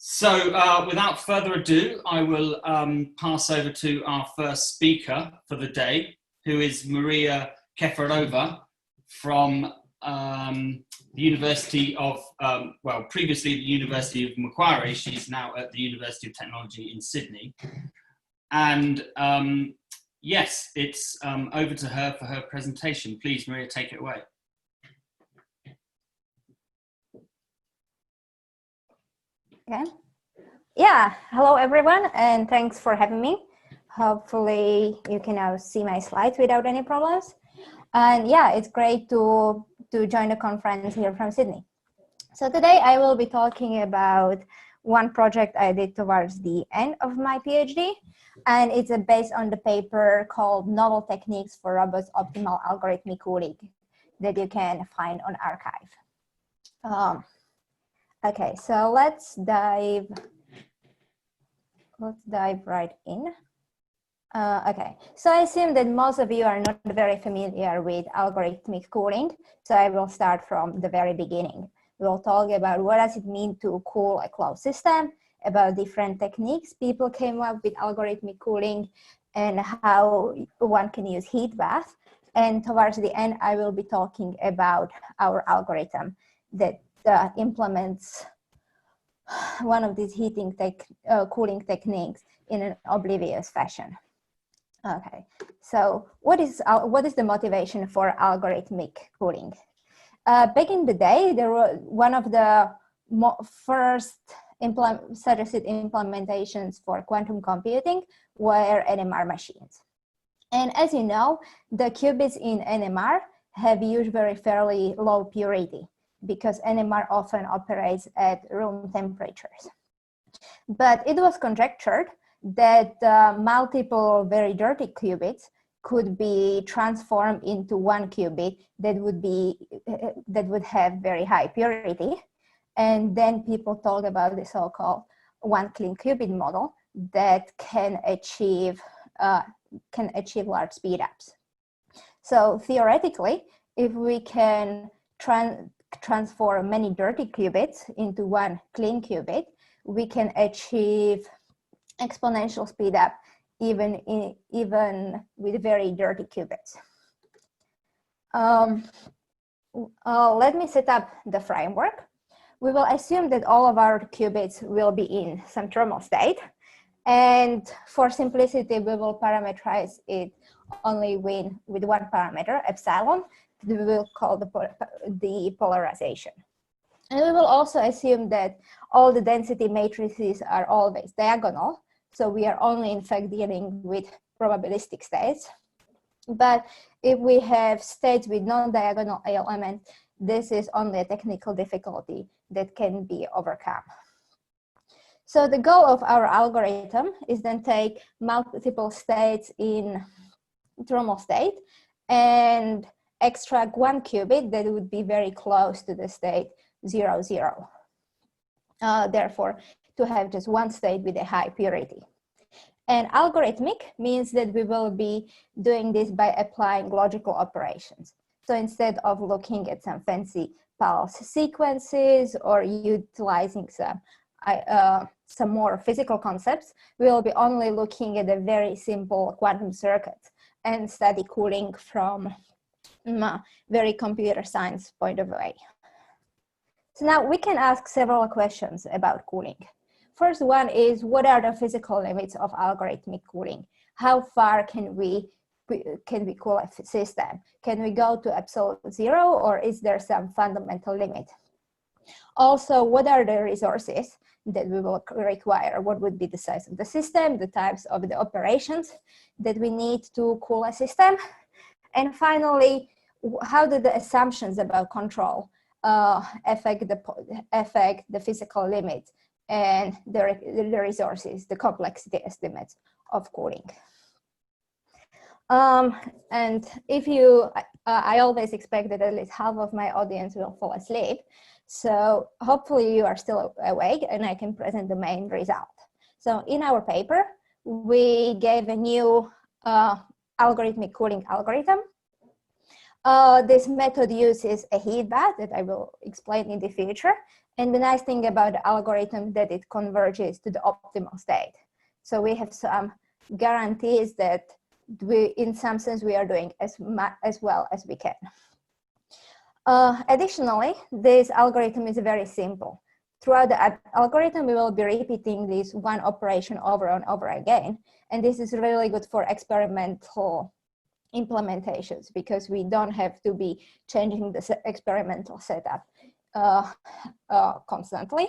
Without further ado, I will pass over to our first speaker for the day, who is Maria Kieferova from the University of, well, previously the University of Macquarie. She's now at the University of Technology in Sydney. And yes, it's over to her for her presentation. Please, Maria, take it away. Okay. Yeah, hello everyone, and thanks for having me. Hopefully you can now see my slides without any problems. And yeah, it's great to join the conference here from Sydney. So today I will be talking about one project I did towards the end of my PhD, and it's based on the paper called Novel Techniques for Robust Optimal Algorithmic Cooling that you can find on arXiv. Okay, so let's dive right in. Okay, so I assume that most of you are not very familiar with algorithmic cooling, so I will start from the very beginning. We'll talk about what does it mean to cool a closed system, about different techniques people came up with algorithmic cooling, and how one can use heat bath. And towards the end, I will be talking about our algorithm that implements one of these cooling techniques in an oblivious fashion. Okay, so what is the motivation for algorithmic cooling? Back in the day, there were one of the first suggested implementations for quantum computing were NMR machines. And as you know, the qubits in NMR have usually fairly low purity, because NMR often operates at room temperatures. But it was conjectured that multiple very dirty qubits could be transformed into one qubit that would have very high purity. And then people talk about the so-called one clean qubit model that can achieve large speedups. So theoretically, if we can transform many dirty qubits into one clean qubit, we can achieve exponential speedup even with very dirty qubits. Let me set up the framework. We will assume that all of our qubits will be in some thermal state, and for simplicity, we will parameterize it only with one parameter, epsilon, that we will call the polarization. And we will also assume that all the density matrices are always diagonal, so we are only in fact dealing with probabilistic states. But if we have states with non-diagonal elements, this is only a technical difficulty that can be overcome. So the goal of our algorithm is then take multiple states in thermal state and extract one qubit that would be very close to the state 0, 0. Therefore, to have just one state with a high purity. And algorithmic means that we will be doing this by applying logical operations. So instead of looking at some fancy pulse sequences or utilizing some more physical concepts, we will be only looking at a very simple quantum circuit and study cooling from a very computer science point of view. So now we can ask several questions about cooling. First one is, what are the physical limits of algorithmic cooling? How far can we cool a system? Can we go to absolute zero, or is there some fundamental limit? Also, what are the resources that we will require? What would be the size of the system, the types of the operations that we need to cool a system? And finally, how do the assumptions about control affect the physical limits and the resources, the complexity estimates of cooling? And if I always expect that at least half of my audience will fall asleep. So hopefully you are still awake and I can present the main result. So in our paper, we gave a new algorithmic cooling algorithm This method uses a heat bath that I will explain in the future. And the nice thing about the algorithm that it converges to the optimal state. So we have some guarantees that in some sense, we are doing as well as we can. Additionally, this algorithm is very simple. Throughout the algorithm, we will be repeating this one operation over and over again. And this is really good for experimental implementations because we don't have to be changing the experimental setup constantly.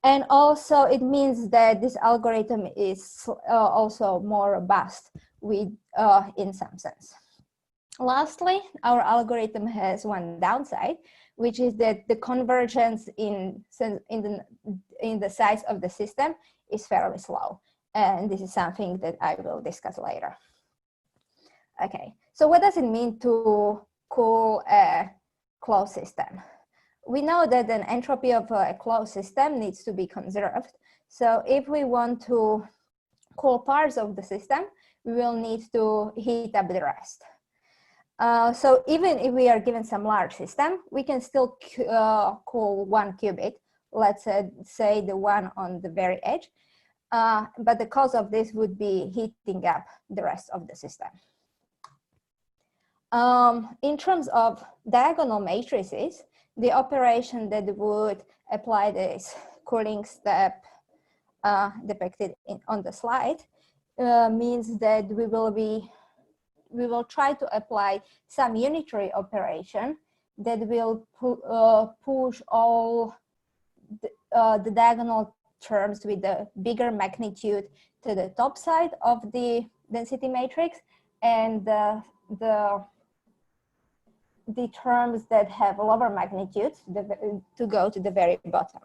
And also it means that this algorithm is also more robust in some sense. Lastly, our algorithm has one downside, which is that the convergence in the size of the system is fairly slow. And this is something that I will discuss later. Okay, so what does it mean to cool a closed system? We know that an entropy of a closed system needs to be conserved. So if we want to cool parts of the system, we will need to heat up the rest. So even if we are given some large system, we can still cool one qubit, let's say the one on the very edge. But the cause of this would be heating up the rest of the system. In terms of diagonal matrices, the operation that would apply this cooling step depicted on the slide means that we will try to apply some unitary operation that will push all the diagonal terms with the bigger magnitude to the top side of the density matrix, and the terms that have lower magnitudes to go to the very bottom.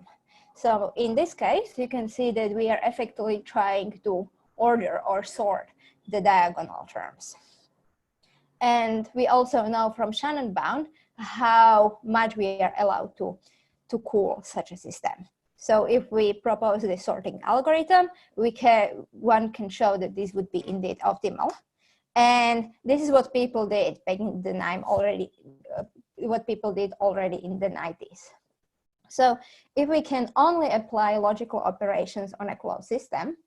So in this case, you can see that we are effectively trying to order or sort the diagonal terms. And we also know from Shannon bound how much we are allowed to cool such a system. So if we propose the sorting algorithm, one can show that this would be indeed optimal. And this is what people did back in the what people did already in the 90s. So if we can only apply logical operations on a closed system,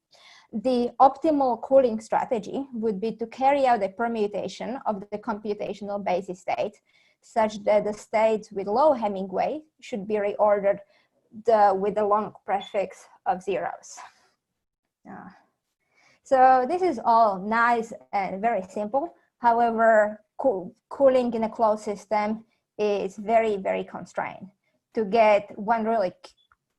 the optimal cooling strategy would be to carry out a permutation of the computational basis state such that the states with low Hamming weight should be reordered with the long prefix of zeros. So this is all nice and very simple. However, cooling in a closed system is very, very constrained. To get one really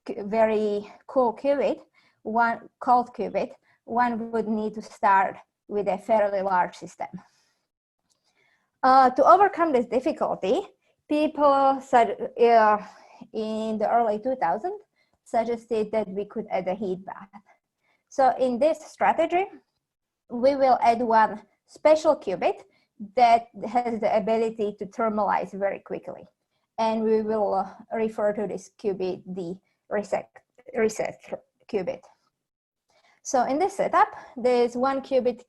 very cool qubit, one cold qubit, one would need to start with a fairly large system. To overcome this difficulty, people in the early 2000s suggested that we could add a heat bath. So in this strategy, we will add one special qubit that has the ability to thermalize very quickly. And we will refer to this qubit the reset qubit. So in this setup, there's one qubit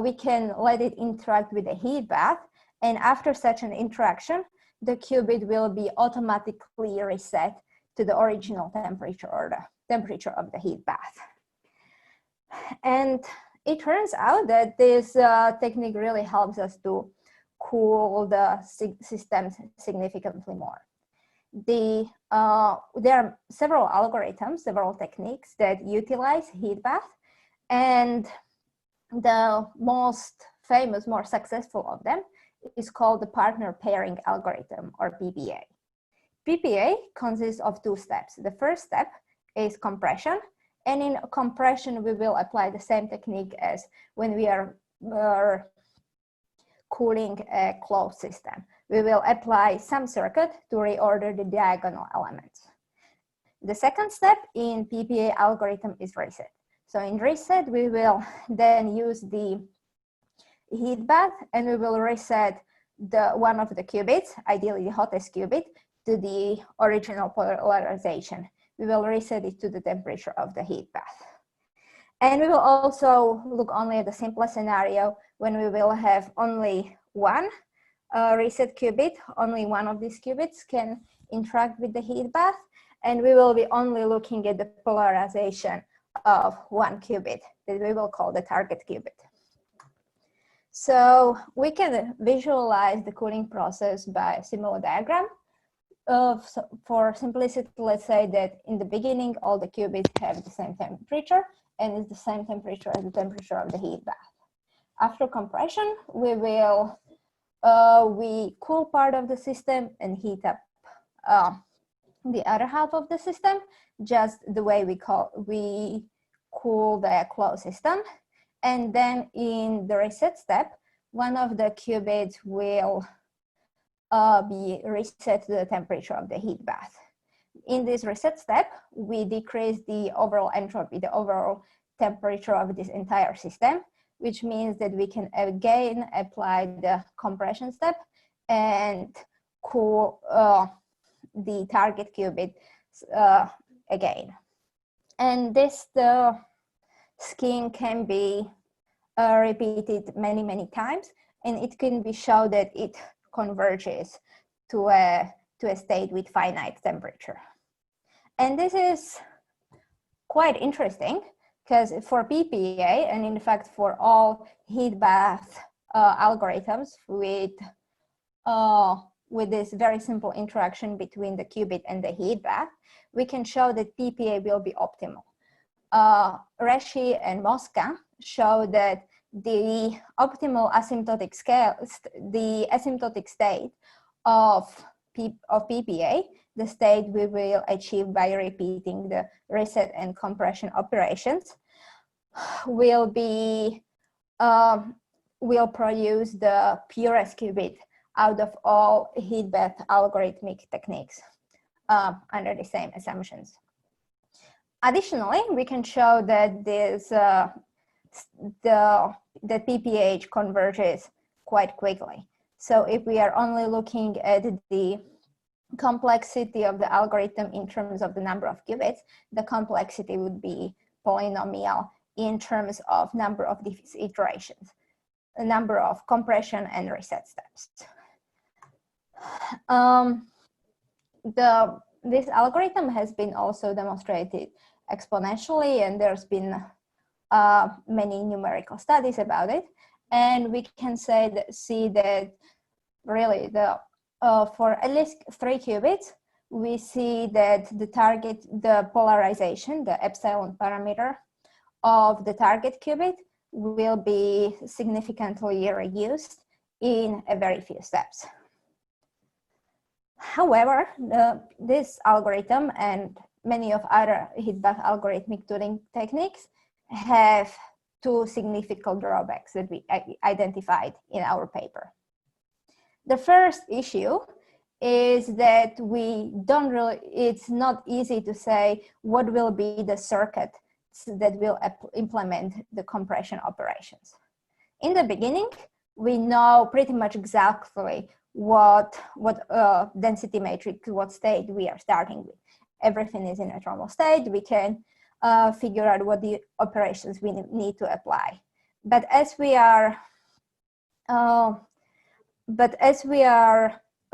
we can let it interact with the heat bath. And after such an interaction, the qubit will be automatically reset to the original temperature or the temperature of the heat bath. And it turns out that this technique really helps us to cool the systems significantly more. There are several algorithms, several techniques that utilize heat bath, and the most famous, more successful of them is called the partner pairing algorithm, or PPA. PPA consists of two steps. The first step is compression, and in compression we will apply the same technique as when we are cooling a closed system. We will apply some circuit to reorder the diagonal elements. The second step in PPA algorithm is reset. So in reset, we will then use the heat bath, and we will reset one of the qubits, ideally the hottest qubit, to the original polarization. We will reset it to the temperature of the heat bath. And we will also look only at the simplest scenario when we will have only one reset qubit, only one of these qubits can interact with the heat bath, and we will be only looking at the polarization of one qubit that we will call the target qubit. So we can visualize the cooling process by a similar diagram. For simplicity, let's say that in the beginning, all the qubits have the same temperature, and it's the same temperature as the temperature of the heat bath. After compression, we will we cool part of the system and heat up the other half of the system, just the way we cool the closed system. And then in the reset step, one of the qubits will be reset to the temperature of the heat bath. In this reset step, we decrease the overall entropy, the overall temperature of this entire system, which means that we can again apply the compression step and cool the target qubit again. And the scheme can be repeated many, many times, and it can be shown that it converges to a state with finite temperature. And this is quite interesting, because for PPA, and in fact for all heat bath algorithms with this very simple interaction between the qubit and the heat bath, we can show that PPA will be optimal. Reshi and Mosca show that the optimal asymptotic scale, the asymptotic state of PPA, the state we will achieve by repeating the reset and compression operations, will produce the purest qubit out of all heat bath algorithmic techniques under the same assumptions. Additionally, we can show that the PPA converges quite quickly. So if we are only looking at the complexity of the algorithm in terms of the number of qubits, the complexity would be polynomial in terms of number of these iterations, the number of compression and reset steps. This algorithm has been also demonstrated exponentially, and there's been many numerical studies about it. And we can see that really for at least 3 qubits, we see that the polarization, the epsilon parameter of the target qubit will be significantly reduced in a very few steps. However, this algorithm and many of other heat bath algorithmic tuning techniques have 2 significant drawbacks that we identified in our paper. The first issue is that it's not easy to say what will be the circuit that will implement the compression operations. In the beginning, we know pretty much exactly what density matrix, what state we are starting with. Everything is in a normal state. We can figure out what the operations we need to apply. But as we are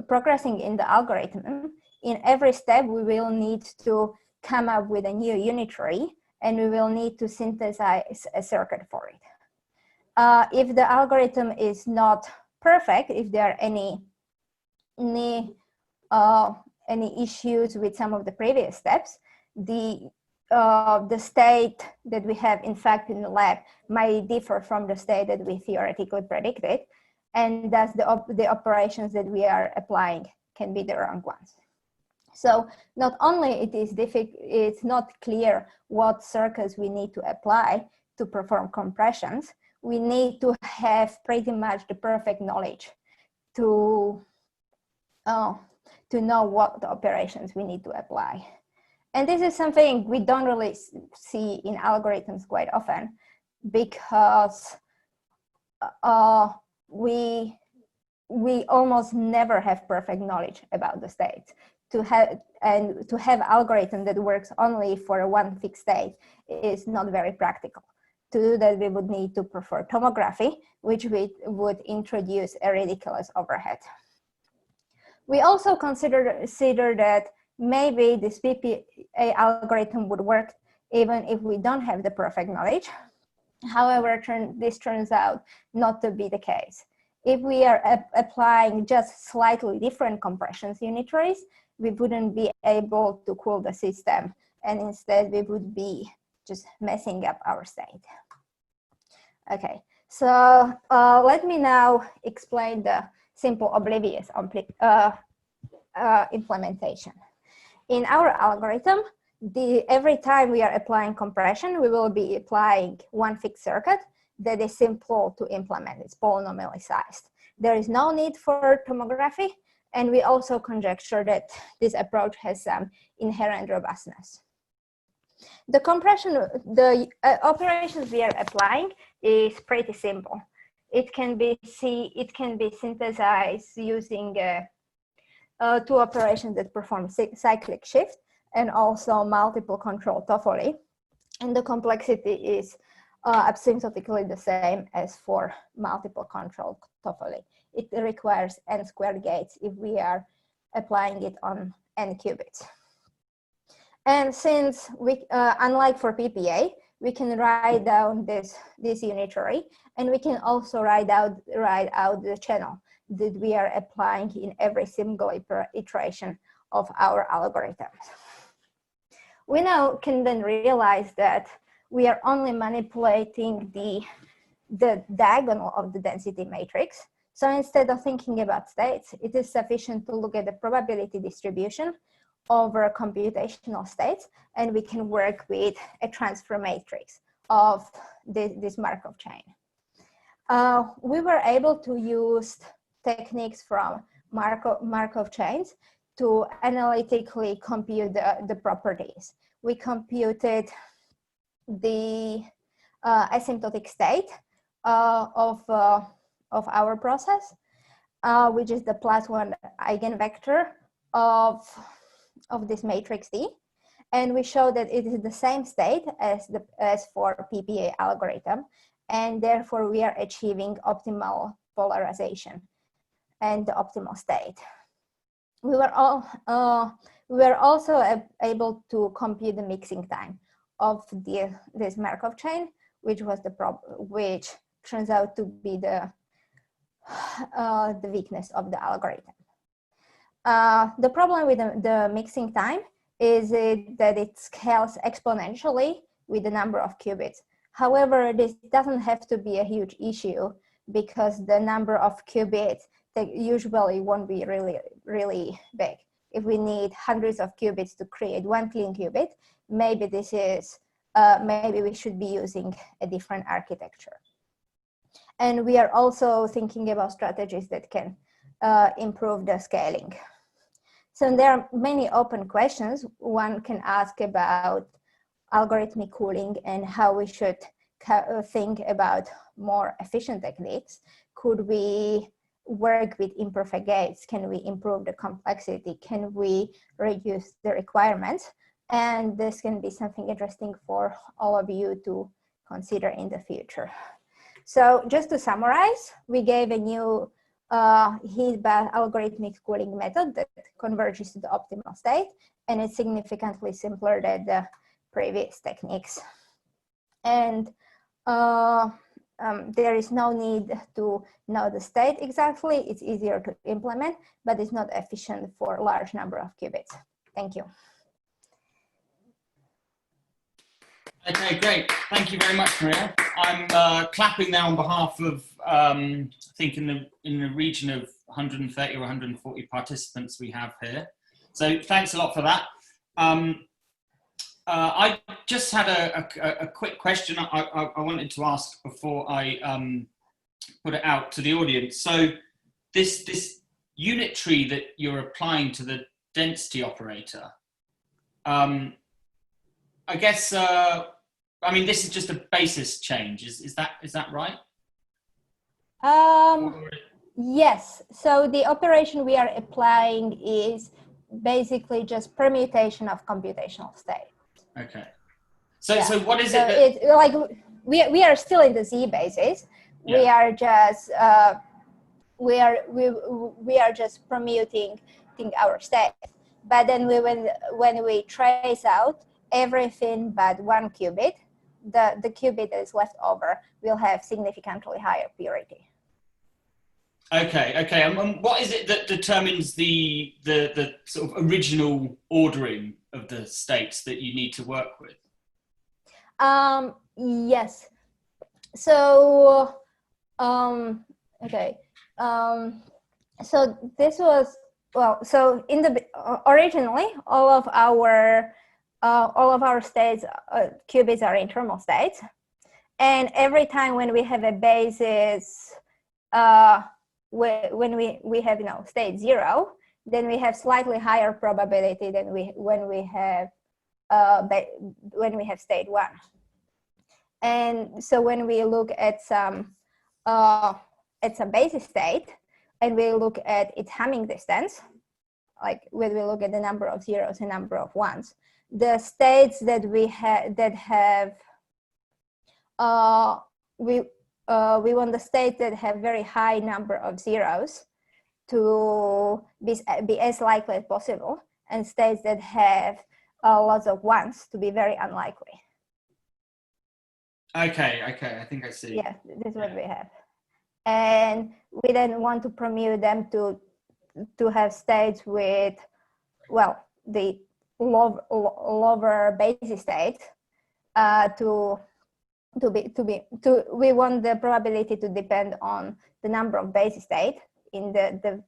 progressing in the algorithm, in every step we will need to come up with a new unitary, and we will need to synthesize a circuit for it. If the algorithm is not perfect, if there are any issues with some of the previous steps, the state that we have in fact in the lab might differ from the state that we theoretically predicted, and thus the operations that we are applying can be the wrong ones. So not only it's not clear what circuits we need to apply to perform compressions, we need to have pretty much the perfect knowledge to know what the operations we need to apply. And this is something we don't really see in algorithms quite often, because we almost never have perfect knowledge about the states. To have algorithm that works only for one fixed state is not very practical. to do that, we would need to perform tomography, which would introduce a ridiculous overhead. We also consider that maybe this PPA algorithm would work even if we don't have the perfect knowledge. However, this turns out not to be the case. If we are applying just slightly different compression unitaries, we wouldn't be able to cool the system, and instead we would be just messing up our state. Okay, so let me now explain the simple Oblivious implementation. In our algorithm, every time we are applying compression, we will be applying one fixed circuit that is simple to implement. It's polynomially sized. There is no need for tomography, and we also conjecture that this approach has some inherent robustness. The operations we are applying is pretty simple. It can be synthesized using two operations that perform cyclic shift and also multiple control TOEFL. And the complexity is asymptotically the same as for multiple control TOEFL. It requires n squared gates if we are applying it on n qubits. And since we, unlike for PPA, we can write down this unitary, and we can also write out the channel that we are applying in every single iteration of our algorithms. We now can then realize that we are only manipulating the diagonal of the density matrix. So instead of thinking about states, it is sufficient to look at the probability distribution over computational states, and we can work with a transfer matrix of this Markov chain. We were able to use techniques from Markov chains to analytically compute the properties. We computed the asymptotic state of our process, which is the +1 eigenvector of this matrix D, and we show that it is the same state as for PPA algorithm, and therefore we are achieving optimal polarization and the optimal state. We were also able to compute the mixing time of this Markov chain, which was which turns out to be the weakness of the algorithm. The problem with the mixing time is that it scales exponentially with the number of qubits. However, this doesn't have to be a huge issue because the number of qubits that usually won't be really big. If we need hundreds of qubits to create one clean qubit, maybe maybe we should be using a different architecture. And we are also thinking about strategies that can improve the scaling. So there are many open questions one can ask about algorithmic cooling and how we should think about more efficient techniques. Could we work with imperfect gates? Can we improve the complexity? Can we reduce the requirements? And this can be something interesting for all of you to consider in the future. So just to summarize, we gave a new heat bath algorithmic cooling method that converges to the optimal state, and it's significantly simpler than the previous techniques. And there is no need to know the state exactly. It's easier to implement, but it's not efficient for a large number of qubits. Thank you. Okay, great. Thank you very much, Maria. I'm clapping now on behalf of, I think in the region of 130 or 140 participants we have here. So thanks a lot for that. I just had a quick question I wanted to ask before I put it out to the audience. So this unitary that you're applying to the density operator, I guess, I mean, this is just a basis change. Is that right? Yes. So the operation we are applying is basically just permutation of computational state. Okay. So yeah. so what is so it? It's like we are still in the Z basis. Yeah. We are just we are just permuting our states. But then when we trace out everything but one qubit, the qubit that is left over will have significantly higher purity. Okay, okay. And what is it that determines the sort of original ordering of the states that you need to work with? Yes. So, okay. So this was, well, so in the originally all of our states, qubits are in thermal states, and every time when we have a basis, when we have state 0, then we have slightly higher probability than when we have state 1. And so when we look at some basis state, and we look at its Hamming distance, like when we look at the number of zeros and number of ones, the states that we want the states that have very high number of zeros to be as likely as possible, and states that have lots of ones to be very unlikely. Okay, okay, I think I see. Yeah, this is what we have. And we then want to permute them to have states with, well, the lower basis state we want the probability to depend on the number of basis state in the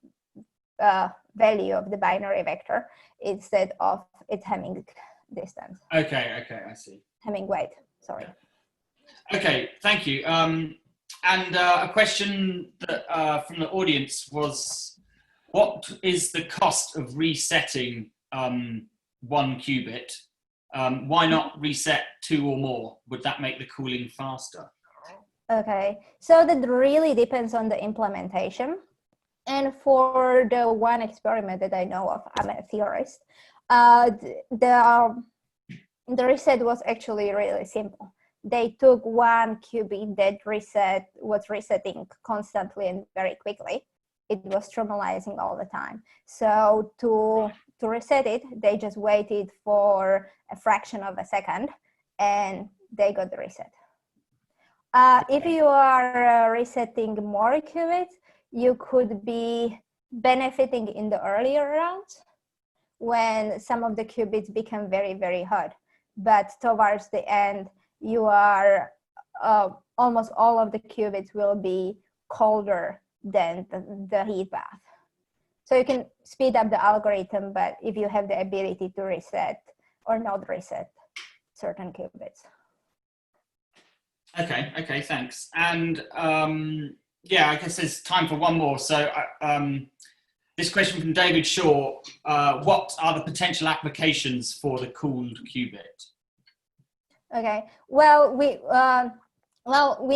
value of the binary vector instead of its Hamming distance. Okay, okay, I see. Hamming weight, sorry. Okay, thank you. And a question that, from the audience was, what is the cost of resetting one qubit? Why not reset 2 or more? Would that make the cooling faster? Okay, so that really depends on the implementation. And for the one experiment that I know of, I'm a theorist, the reset was actually really simple. They took one qubit that was resetting constantly and very quickly. It was thermalizing all the time. So to reset it, they just waited for a fraction of a second and they got the reset. If you are resetting more qubits, you could be benefiting in the earlier rounds when some of the qubits become very, very hot. But towards the end, you are almost all of the qubits will be colder than the heat bath. So you can speed up the algorithm, but if you have the ability to reset or not reset certain qubits. Okay, okay, thanks. And yeah, I guess there's time for one more. So this question from David Shaw, what are the potential applications for the cooled qubit? Okay, well, we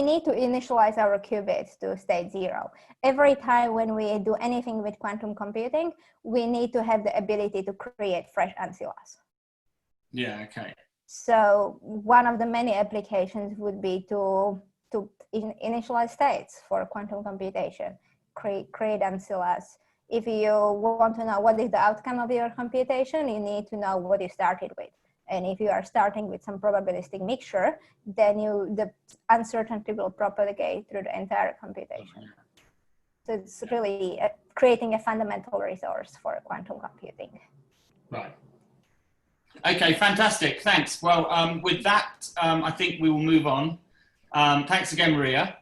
need to initialize our qubits to state 0. Every time when we do anything with quantum computing, we need to have the ability to create fresh ancillas. Yeah, okay. So one of the many applications would be to initialize states for quantum computation, create ancillas. If you want to know what is the outcome of your computation, you need to know what you started with. And if you are starting with some probabilistic mixture, then the uncertainty will propagate through the entire computation. So it's really creating a fundamental resource for quantum computing. Right. Okay, fantastic. Thanks. Well, with that, I think we will move on. Thanks again, Maria.